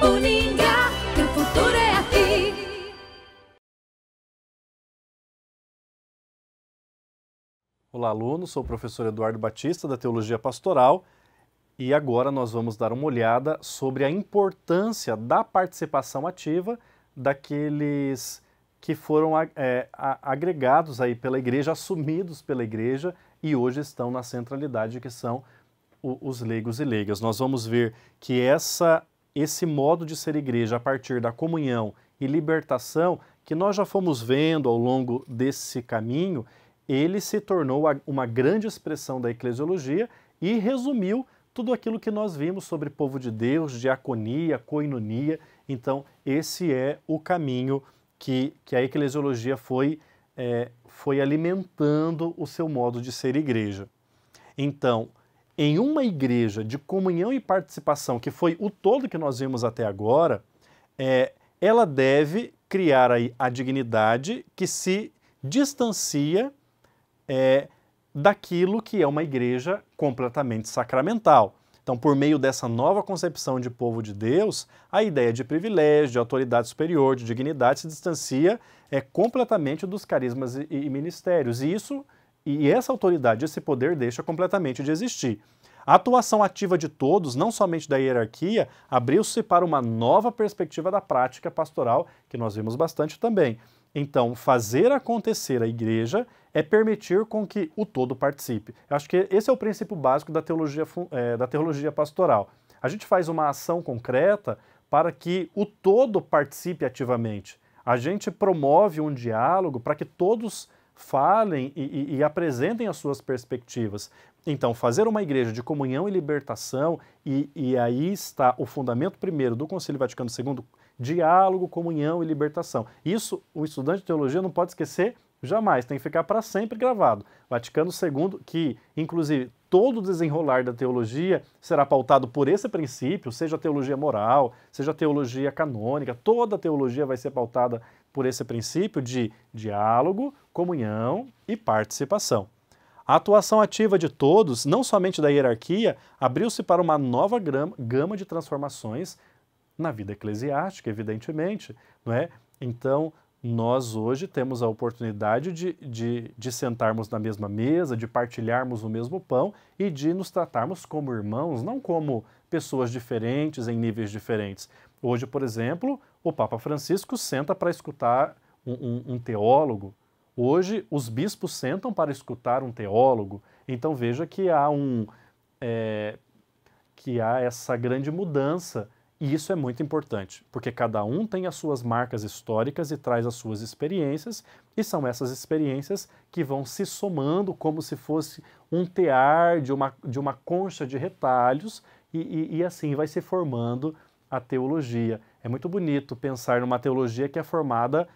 Uningá, que o futuro é aqui. Olá, alunos. Sou o professor Eduardo Batista, da Teologia Pastoral, e agora nós vamos dar uma olhada sobre a importância da participação ativa daqueles que foram agregados aí pela igreja, assumidos pela igreja e hoje estão na centralidade, que são os leigos e leigas. Nós vamos ver que esse modo de ser igreja a partir da comunhão e libertação, que nós já fomos vendo ao longo desse caminho, ele se tornou uma grande expressão da eclesiologia e resumiu tudo aquilo que nós vimos sobre povo de Deus, diaconia, coinonia. Então, esse é o caminho que a eclesiologia foi alimentando o seu modo de ser igreja. Então, em uma igreja de comunhão e participação, que foi o todo que nós vimos até agora, ela deve criar aí a dignidade que se distancia daquilo que é uma igreja completamente sacramental. Então, por meio dessa nova concepção de povo de Deus, a ideia de privilégio, de autoridade superior, de dignidade se distancia completamente dos carismas e ministérios. E essa autoridade, esse poder deixa completamente de existir. A atuação ativa de todos, não somente da hierarquia, abriu-se para uma nova perspectiva da prática pastoral, que nós vimos bastante também. Então, fazer acontecer a igreja é permitir com que o todo participe. Eu acho que esse é o princípio básico da teologia pastoral. A gente faz uma ação concreta para que o todo participe ativamente. A gente promove um diálogo para que todos falem e apresentem as suas perspectivas. Então, fazer uma igreja de comunhão e libertação, e aí está o fundamento primeiro do Concílio Vaticano II, diálogo, comunhão e libertação. Isso, o estudante de teologia não pode esquecer jamais, tem que ficar para sempre gravado. Vaticano II, que, inclusive, todo o desenrolar da teologia será pautado por esse princípio, seja a teologia moral, seja a teologia canônica, toda a teologia vai ser pautada por esse princípio de diálogo, comunhão e participação. A atuação ativa de todos, não somente da hierarquia, abriu-se para uma nova gama de transformações na vida eclesiástica, evidentemente, não é? Então, nós hoje temos a oportunidade de sentarmos na mesma mesa, de partilharmos o mesmo pão e de nos tratarmos como irmãos, não como pessoas diferentes em níveis diferentes. Hoje, por exemplo, o Papa Francisco senta para escutar um teólogo. Hoje, os bispos sentam para escutar um teólogo. Então, veja que há essa grande mudança. E isso é muito importante, porque cada um tem as suas marcas históricas e traz as suas experiências, e são essas experiências que vão se somando como se fosse um tear de uma concha de retalhos, e assim vai se formando a teologia. É muito bonito pensar numa teologia que é formada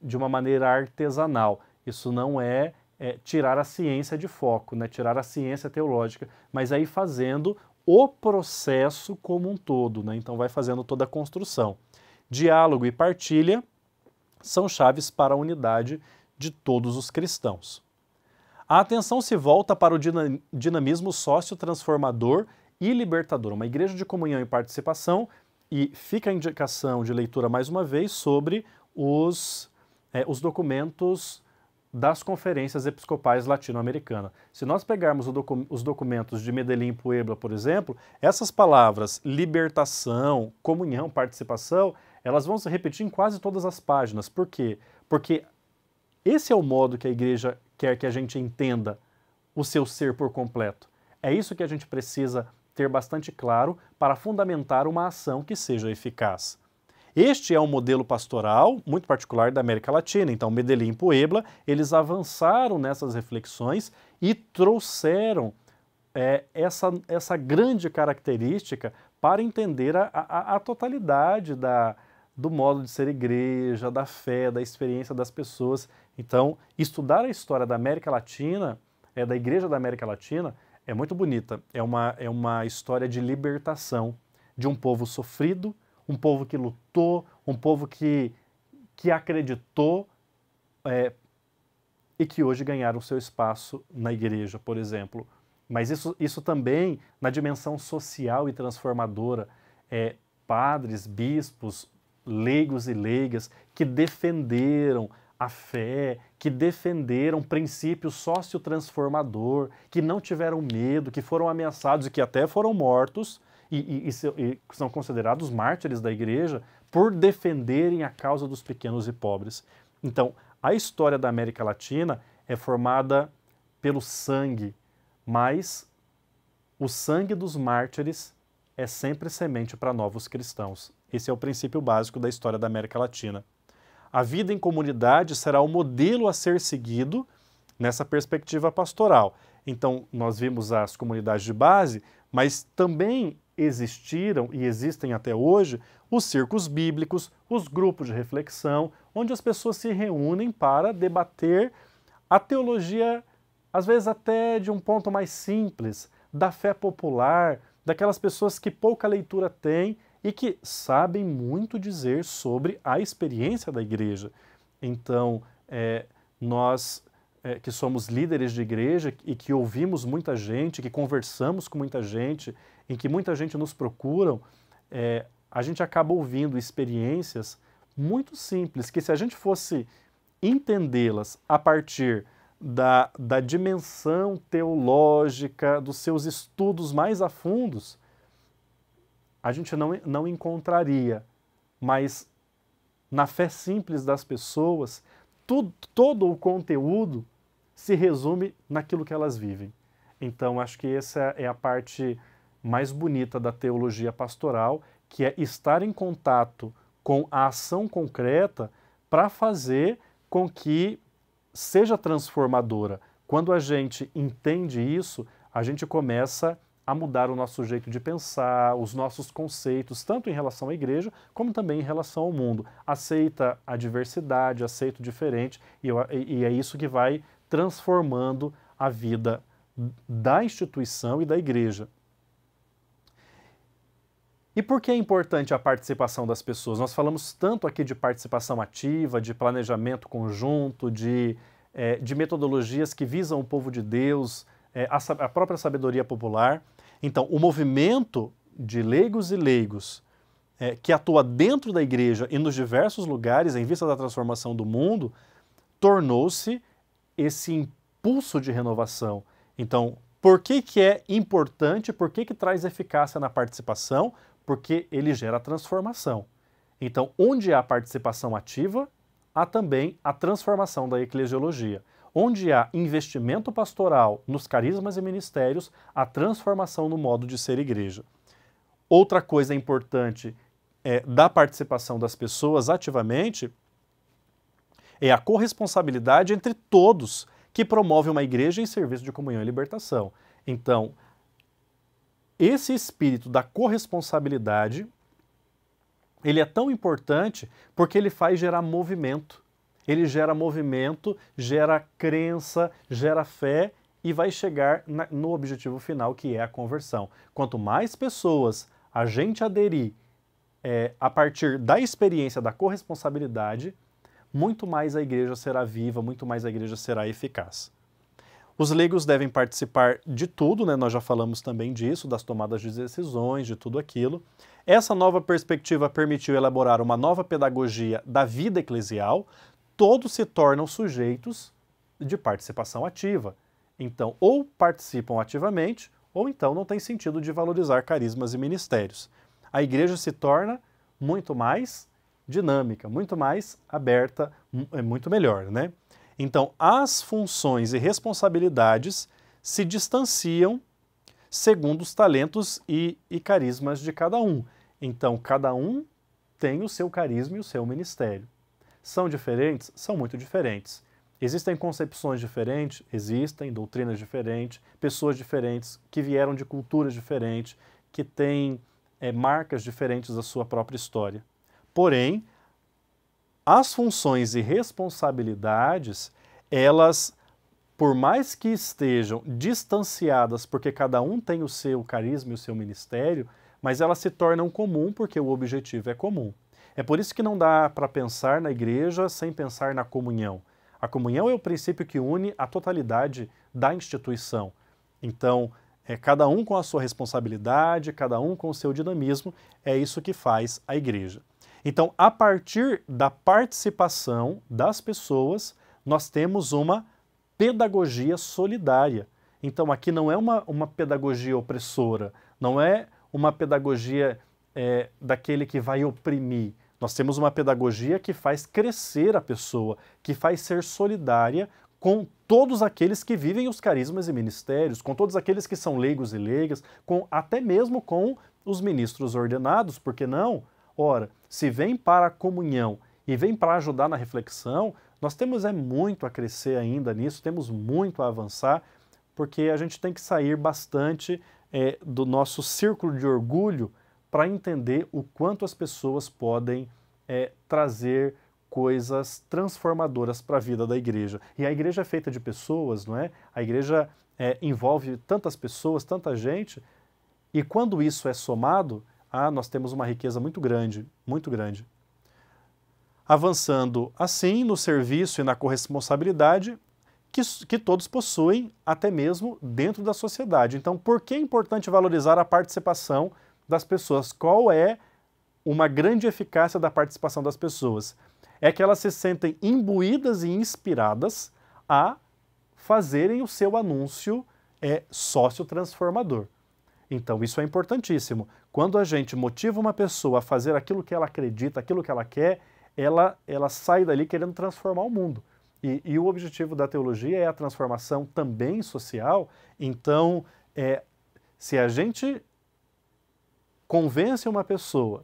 de uma maneira artesanal. Isso não é tirar a ciência de foco, né? Tirar a ciência teológica, mas aí fazendo o processo como um todo, né? Então vai fazendo toda a construção. Diálogo e partilha são chaves para a unidade de todos os cristãos. A atenção se volta para o dinamismo sócio-transformador e libertador, uma igreja de comunhão e participação, e fica a indicação de leitura mais uma vez sobre os documentos das conferências episcopais latino-americanas. Se nós pegarmos os documentos de Medellín e Puebla, por exemplo, essas palavras libertação, comunhão, participação, elas vão se repetir em quase todas as páginas. Por quê? Porque esse é o modo que a igreja quer que a gente entenda o seu ser por completo. É isso que a gente precisa ter bastante claro para fundamentar uma ação que seja eficaz. Este é um modelo pastoral muito particular da América Latina. Então, Medellín e Puebla, eles avançaram nessas reflexões e trouxeram essa grande característica para entender a totalidade do modo de ser igreja, da fé, da experiência das pessoas. Então, estudar a história da América Latina, da igreja da América Latina, é muito bonita. É uma história de libertação de um povo sofrido, um povo que lutou, um povo que acreditou e que hoje ganharam o seu espaço na igreja, por exemplo. Mas isso também, na dimensão social e transformadora, padres, bispos, leigos e leigas que defenderam a fé, que defenderam princípio sociotransformador, que não tiveram medo, que foram ameaçados e que até foram mortos e são considerados mártires da igreja por defenderem a causa dos pequenos e pobres. Então, a história da América Latina é formada pelo sangue, mas o sangue dos mártires é sempre semente para novos cristãos. Esse é o princípio básico da história da América Latina. A vida em comunidade será o modelo a ser seguido nessa perspectiva pastoral. Então, nós vimos as comunidades de base, mas também existiram e existem até hoje os círculos bíblicos, os grupos de reflexão, onde as pessoas se reúnem para debater a teologia, às vezes até de um ponto mais simples, da fé popular, daquelas pessoas que pouca leitura têm e que sabem muito dizer sobre a experiência da igreja. Então, nós que somos líderes de igreja e que ouvimos muita gente, que conversamos com muita gente, em que muita gente nos procura, a gente acaba ouvindo experiências muito simples, que se a gente fosse entendê-las a partir da dimensão teológica, dos seus estudos mais a fundos, a gente não encontraria, mas na fé simples das pessoas, todo o conteúdo se resume naquilo que elas vivem. Então, acho que essa é a parte mais bonita da teologia pastoral, que é estar em contato com a ação concreta para fazer com que seja transformadora. Quando a gente entende isso, a gente começa a mudar o nosso jeito de pensar, os nossos conceitos, tanto em relação à igreja, como também em relação ao mundo. Aceita a diversidade, aceita o diferente, e é isso que vai transformando a vida da instituição e da igreja. E por que é importante a participação das pessoas? Nós falamos tanto aqui de participação ativa, de planejamento conjunto, de metodologias que visam o povo de Deus, a própria sabedoria popular. Então, o movimento de leigos e leigos que atua dentro da igreja e nos diversos lugares em vista da transformação do mundo, tornou-se esse impulso de renovação. Então, por que é importante, por que traz eficácia na participação? Porque ele gera transformação. Então, onde há participação ativa, há também a transformação da eclesiologia. Onde há investimento pastoral nos carismas e ministérios, há transformação no modo de ser igreja. Outra coisa importante da participação das pessoas ativamente é a corresponsabilidade entre todos que promovem uma igreja em serviço de comunhão e libertação. Então, esse espírito da corresponsabilidade, ele é tão importante porque ele faz gerar movimento. Ele gera movimento, gera crença, gera fé e vai chegar no objetivo final, que é a conversão. Quanto mais pessoas a gente aderir a partir da experiência da corresponsabilidade, muito mais a igreja será viva, muito mais a igreja será eficaz. Os leigos devem participar de tudo, né? Nós já falamos também disso, das tomadas de decisões, de tudo aquilo. Essa nova perspectiva permitiu elaborar uma nova pedagogia da vida eclesial. Todos se tornam sujeitos de participação ativa. Então, ou participam ativamente, ou então não tem sentido de valorizar carismas e ministérios. A igreja se torna muito mais dinâmica, muito mais aberta, muito melhor, né? Então, as funções e responsabilidades se distanciam segundo os talentos e carismas de cada um. Então, cada um tem o seu carisma e o seu ministério. São diferentes? São muito diferentes. Existem concepções diferentes? Existem, doutrinas diferentes, pessoas diferentes, que vieram de culturas diferentes, que têm marcas diferentes da sua própria história. Porém, as funções e responsabilidades, elas, por mais que estejam distanciadas, porque cada um tem o seu carisma e o seu ministério, mas elas se tornam comum porque o objetivo é comum. É por isso que não dá para pensar na igreja sem pensar na comunhão. A comunhão é o princípio que une a totalidade da instituição. Então, Cada um com a sua responsabilidade, cada um com o seu dinamismo, é isso que faz a igreja. Então, a partir da participação das pessoas, nós temos uma pedagogia solidária. Então, aqui não é uma pedagogia opressora, não é uma pedagogia daquele que vai oprimir. Nós temos uma pedagogia que faz crescer a pessoa, que faz ser solidária com todos aqueles que vivem os carismas e ministérios, com todos aqueles que são leigos e leigas, até mesmo com os ministros ordenados, por que não? Ora, se vem para a comunhão e vem para ajudar na reflexão, nós temos muito a crescer ainda nisso, temos muito a avançar, porque a gente tem que sair bastante do nosso círculo de orgulho para entender o quanto as pessoas podem trazer coisas transformadoras para a vida da igreja. E a igreja é feita de pessoas, não é? A igreja envolve tantas pessoas, tanta gente, e quando isso é somado, nós temos uma riqueza muito grande, muito grande. Avançando assim no serviço e na corresponsabilidade que todos possuem, até mesmo dentro da sociedade. Então, por que é importante valorizar a participação das pessoas? Qual é uma grande eficácia da participação das pessoas? É que elas se sentem imbuídas e inspiradas a fazerem o seu anúncio sócio-transformador. Então, isso é importantíssimo. Quando a gente motiva uma pessoa a fazer aquilo que ela acredita, aquilo que ela quer, ela sai dali querendo transformar o mundo. E o objetivo da teologia é a transformação também social. Então, se a gente convence uma pessoa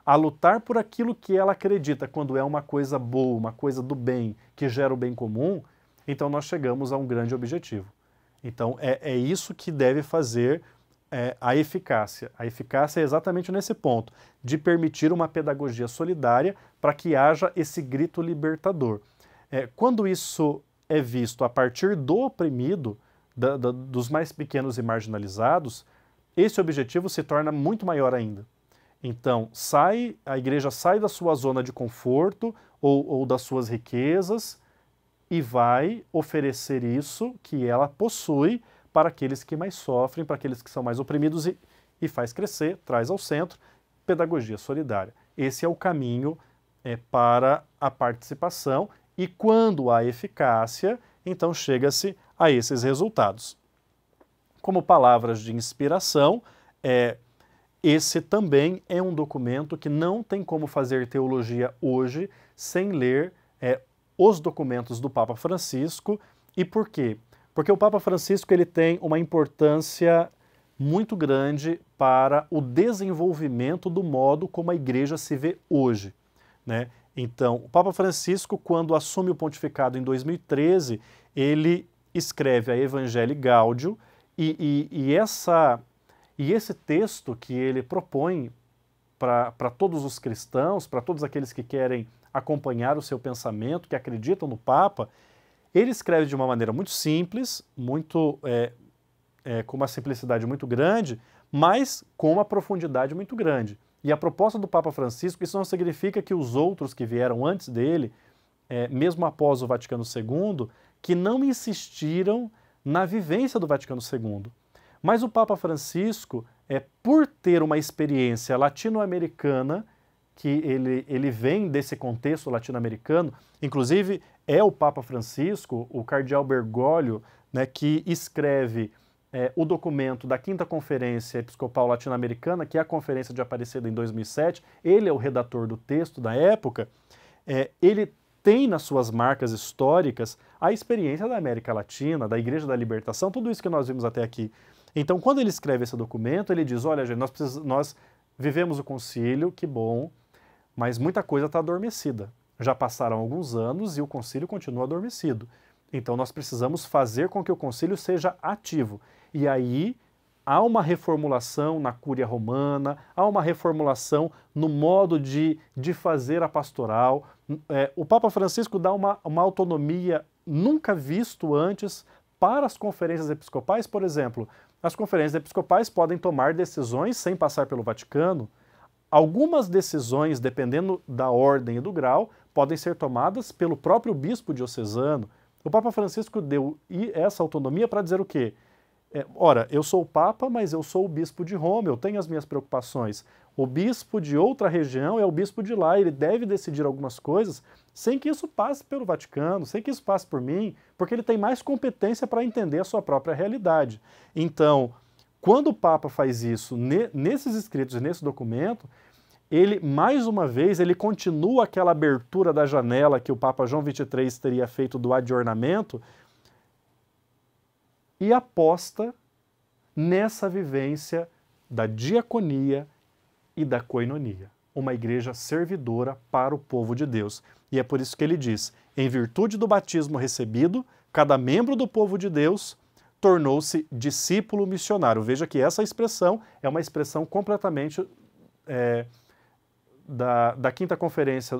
a lutar por aquilo que ela acredita, quando é uma coisa boa, uma coisa do bem, que gera o bem comum, então nós chegamos a um grande objetivo. Então, é isso que deve fazer a eficácia. A eficácia é exatamente nesse ponto, de permitir uma pedagogia solidária para que haja esse grito libertador. Quando isso é visto a partir do oprimido, dos mais pequenos e marginalizados, esse objetivo se torna muito maior ainda. Então, a igreja sai da sua zona de conforto ou das suas riquezas e vai oferecer isso que ela possui para aqueles que mais sofrem, para aqueles que são mais oprimidos e faz crescer, traz ao centro, pedagogia solidária. Esse é o caminho para a participação e quando há eficácia, então chega-se a esses resultados. Como palavras de inspiração, esse também é um documento que não tem como fazer teologia hoje sem ler os documentos do Papa Francisco. E por quê? Porque o Papa Francisco ele tem uma importância muito grande para o desenvolvimento do modo como a igreja se vê hoje, né? Então, o Papa Francisco, quando assume o pontificado em 2013, ele escreve a Evangelii Gaudium e esse texto que ele propõe para todos os cristãos, para todos aqueles que querem acompanhar o seu pensamento, que acreditam no Papa, ele escreve de uma maneira muito simples, com uma simplicidade muito grande, mas com uma profundidade muito grande. E a proposta do Papa Francisco, isso não significa que os outros que vieram antes dele, mesmo após o Vaticano II, que não insistiram na vivência do Vaticano II. Mas o Papa Francisco, por ter uma experiência latino-americana, que ele vem desse contexto latino-americano, inclusive é o Papa Francisco, o cardeal Bergoglio, né, que escreve o documento da 5ª Conferência Episcopal Latino-Americana, que é a Conferência de Aparecida em 2007, ele é o redator do texto da época, ele tem nas suas marcas históricas a experiência da América Latina, da Igreja da Libertação, tudo isso que nós vimos até aqui. Então, quando ele escreve esse documento, ele diz, olha, gente, nós vivemos o concílio, que bom, mas muita coisa está adormecida. Já passaram alguns anos e o concílio continua adormecido. Então, nós precisamos fazer com que o concílio seja ativo. E aí, há uma reformulação na Cúria Romana, há uma reformulação no modo de fazer a pastoral. O Papa Francisco dá uma autonomia nunca visto antes para as conferências episcopais. Por exemplo, as conferências episcopais podem tomar decisões sem passar pelo Vaticano. Algumas decisões, dependendo da ordem e do grau, podem ser tomadas pelo próprio bispo diocesano. O Papa Francisco deu essa autonomia para dizer o quê? Ora, eu sou o Papa, mas eu sou o bispo de Roma, eu tenho as minhas preocupações. O bispo de outra região é o bispo de lá, ele deve decidir algumas coisas sem que isso passe pelo Vaticano, sem que isso passe por mim, porque ele tem mais competência para entender a sua própria realidade. Então, quando o Papa faz isso nesses escritos e nesse documento, ele, mais uma vez, ele continua aquela abertura da janela que o Papa João XXIII teria feito do adornamento e aposta nessa vivência da diaconia e da coinonia, uma igreja servidora para o povo de Deus. E é por isso que ele diz, em virtude do batismo recebido, cada membro do povo de Deus tornou-se discípulo missionário. Veja que essa expressão é uma expressão completamente da Quinta Conferência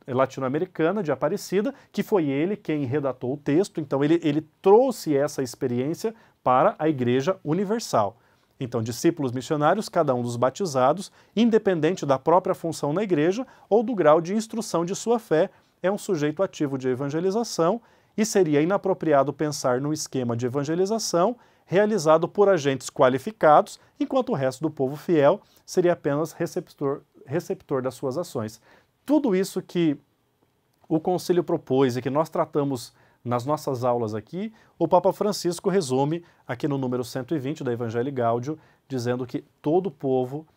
Latino-Americana de Aparecida, que foi ele quem redatou o texto, então ele trouxe essa experiência para a Igreja Universal. Então, discípulos missionários, cada um dos batizados, independente da própria função na igreja ou do grau de instrução de sua fé, é um sujeito ativo de evangelização e seria inapropriado pensar num esquema de evangelização realizado por agentes qualificados, enquanto o resto do povo fiel seria apenas receptor das suas ações. Tudo isso que o Concílio propôs e que nós tratamos nas nossas aulas aqui, o Papa Francisco resume aqui no número 120 da Evangelii Gaudium, dizendo que todo povo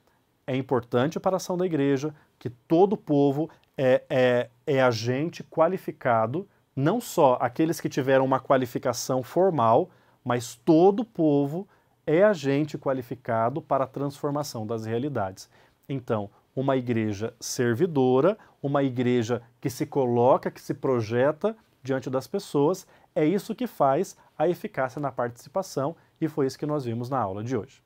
é importante para a ação da igreja, que todo povo é agente qualificado, não só aqueles que tiveram uma qualificação formal, mas todo povo é agente qualificado para a transformação das realidades. Então, uma igreja servidora, uma igreja que se coloca, que se projeta diante das pessoas, é isso que faz a eficácia na participação, e foi isso que nós vimos na aula de hoje.